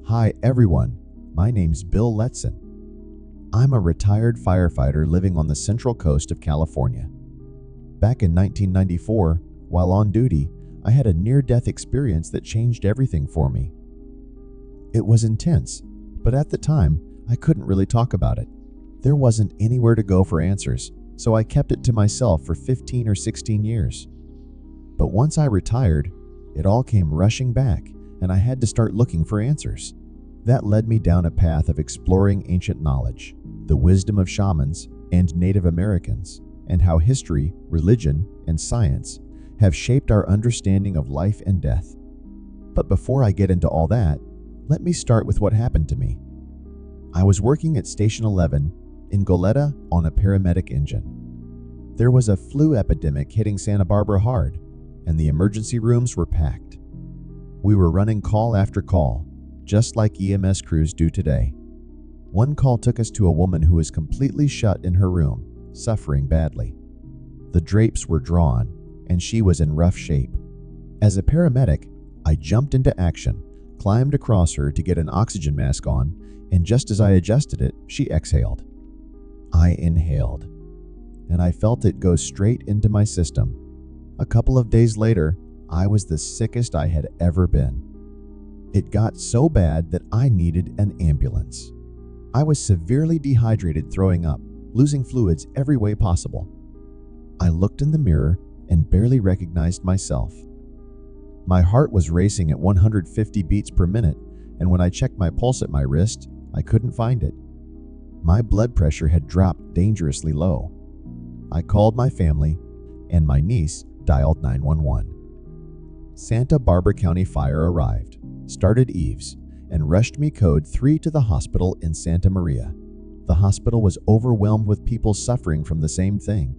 Hi everyone, my name's Bill Letson. I'm a retired firefighter living on the Central Coast of California. Back in 1994, while on duty, I had a near-death experience that changed everything for me. It was intense, but at the time, I couldn't really talk about it. There wasn't anywhere to go for answers, so I kept it to myself for 15 or 16 years. But once I retired, it all came rushing back, and I had to start looking for answers. That led me down a path of exploring ancient knowledge, the wisdom of shamans and Native Americans, and how history, religion, and science have shaped our understanding of life and death. But before I get into all that, let me start with what happened to me. I was working at Station 11 in Goleta on a paramedic engine. There was a flu epidemic hitting Santa Barbara hard, and the emergency rooms were packed. We were running call after call, just like EMS crews do today. One call took us to a woman who was completely shut in her room, suffering badly. The drapes were drawn, and she was in rough shape. As a paramedic, I jumped into action, climbed across her to get an oxygen mask on, and just as I adjusted it, she exhaled. I inhaled, and I felt it go straight into my system. A couple of days later, I was the sickest I had ever been. It got so bad that I needed an ambulance. I was severely dehydrated, throwing up, losing fluids every way possible. I looked in the mirror and barely recognized myself. My heart was racing at 150 beats per minute, and when I checked my pulse at my wrist, I couldn't find it. My blood pressure had dropped dangerously low. I called my family, and my niece dialed 911. Santa Barbara County Fire arrived, started eaves, and rushed me code 3 to the hospital in Santa Maria. The hospital was overwhelmed with people suffering from the same thing.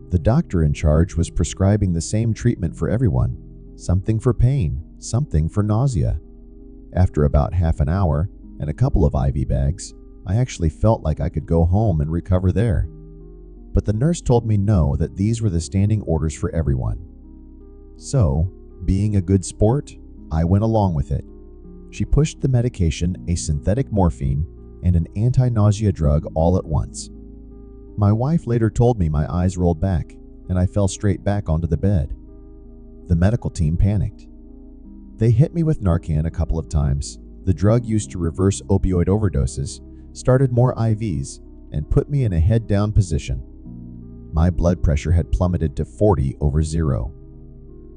The doctor in charge was prescribing the same treatment for everyone, something for pain, something for nausea. After about half an hour and a couple of IV bags, I actually felt like I could go home and recover there. But the nurse told me no, that these were the standing orders for everyone. So, being a good sport, I went along with it. She pushed the medication, a synthetic morphine, and an anti-nausea drug all at once. My wife later told me my eyes rolled back, and I fell straight back onto the bed. The medical team panicked. They hit me with Narcan a couple of times, the drug used to reverse opioid overdoses, started more IVs, and put me in a head-down position. My blood pressure had plummeted to 40/0.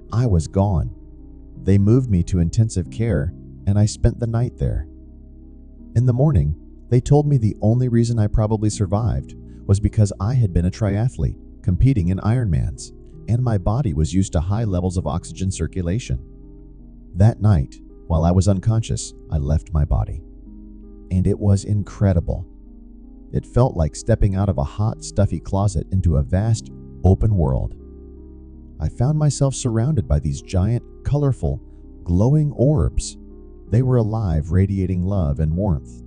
I was gone. They moved me to intensive care, and I spent the night there. In the morning, they told me the only reason I probably survived was because I had been a triathlete, competing in Ironmans, and my body was used to high levels of oxygen circulation. That night, while I was unconscious, I left my body. And it was incredible. It felt like stepping out of a hot, stuffy closet into a vast, open world. I found myself surrounded by these giant, colorful, glowing orbs. They were alive, radiating love and warmth.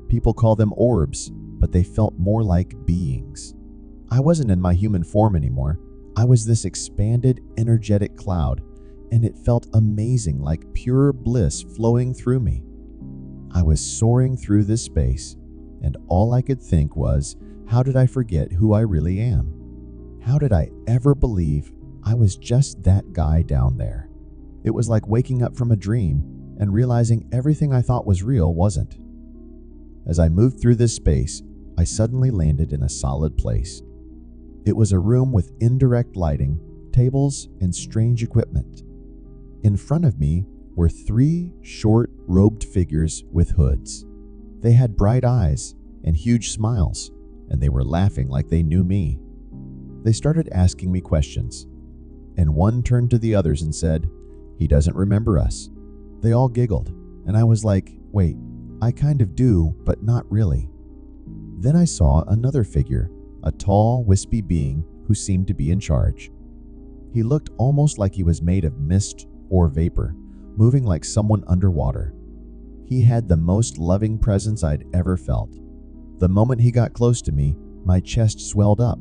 People call them orbs, but they felt more like beings. I wasn't in my human form anymore. I was this expanded, energetic cloud, and it felt amazing, like pure bliss flowing through me. I was soaring through this space, and all I could think was, how did I forget who I really am? How did I ever believe I was just that guy down there? It was like waking up from a dream and realizing everything I thought was real wasn't. As I moved through this space, I suddenly landed in a solid place. It was a room with indirect lighting, tables, and strange equipment. In front of me were 3 short, robed figures with hoods. They had bright eyes and huge smiles, and they were laughing like they knew me. They started asking me questions, and one turned to the others and said, "He doesn't remember us." They all giggled, and I was like, wait, I kind of do, but not really. Then I saw another figure, a tall, wispy being who seemed to be in charge. He looked almost like he was made of mist or vapor, moving like someone underwater. He had the most loving presence I'd ever felt. The moment he got close to me, my chest swelled up,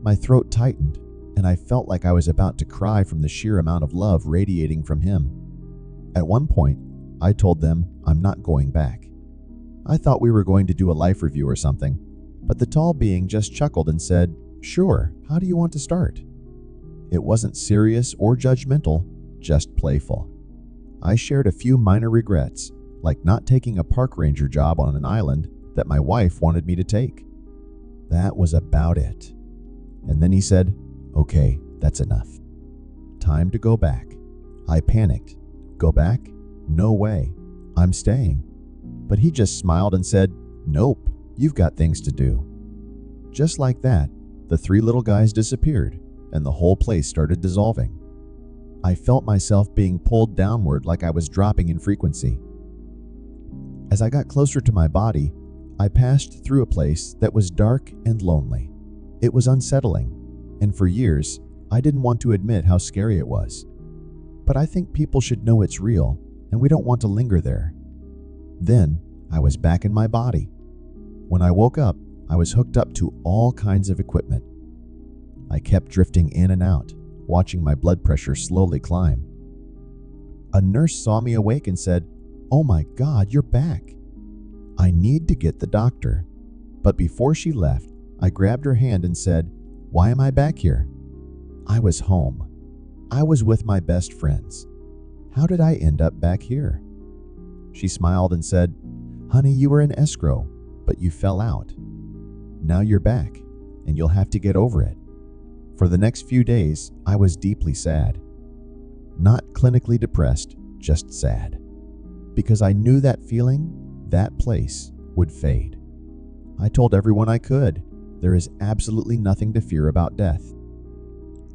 my throat tightened, and I felt like I was about to cry from the sheer amount of love radiating from him. At one point, I told them I'm not going back. I thought we were going to do a life review or something, but the tall being just chuckled and said, "Sure, how do you want to start?" It wasn't serious or judgmental, just playful. I shared a few minor regrets, like not taking a park ranger job on an island that my wife wanted me to take. That was about it. And then he said, "Okay, that's enough. Time to go back." I panicked. Go back? No way. I'm staying. But he just smiled and said, "Nope, you've got things to do." Just like that, the three little guys disappeared, and the whole place started dissolving. I felt myself being pulled downward like I was dropping in frequency. As I got closer to my body, I passed through a place that was dark and lonely. It was unsettling, and for years, I didn't want to admit how scary it was. But I think people should know it's real, and we don't want to linger there. Then, I was back in my body. When I woke up, I was hooked up to all kinds of equipment. I kept drifting in and out, watching my blood pressure slowly climb. A nurse saw me awake and said, "Oh my God, you're back. I need to get the doctor." But before she left, I grabbed her hand and said, "Why am I back here?" I was home. I was with my best friends. How did I end up back here? She smiled and said, "Honey, you were in escrow, but you fell out. Now you're back, and you'll have to get over it." For the next few days, I was deeply sad. Not clinically depressed, just sad. Because I knew that feeling, that place, would fade. I told everyone I could, there is absolutely nothing to fear about death.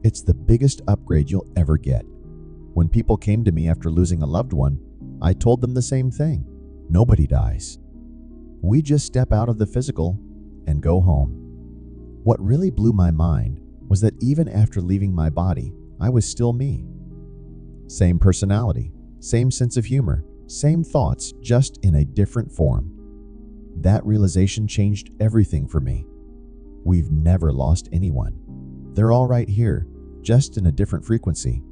It's the biggest upgrade you'll ever get. When people came to me after losing a loved one, I told them the same thing. Nobody dies. We just step out of the physical and go home. What really blew my mind was that even after leaving my body, I was still me. Same personality, same sense of humor, same thoughts, just in a different form. That realization changed everything for me. We've never lost anyone. They're all right here, just in a different frequency.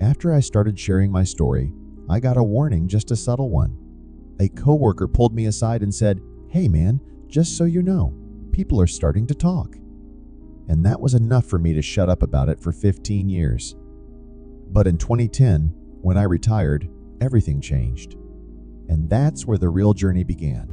After I started sharing my story, I got a warning, just a subtle one. A coworker pulled me aside and said, "Hey man, just so you know, people are starting to talk." And that was enough for me to shut up about it for 15 years. But in 2010, when I retired, everything changed. And that's where the real journey began.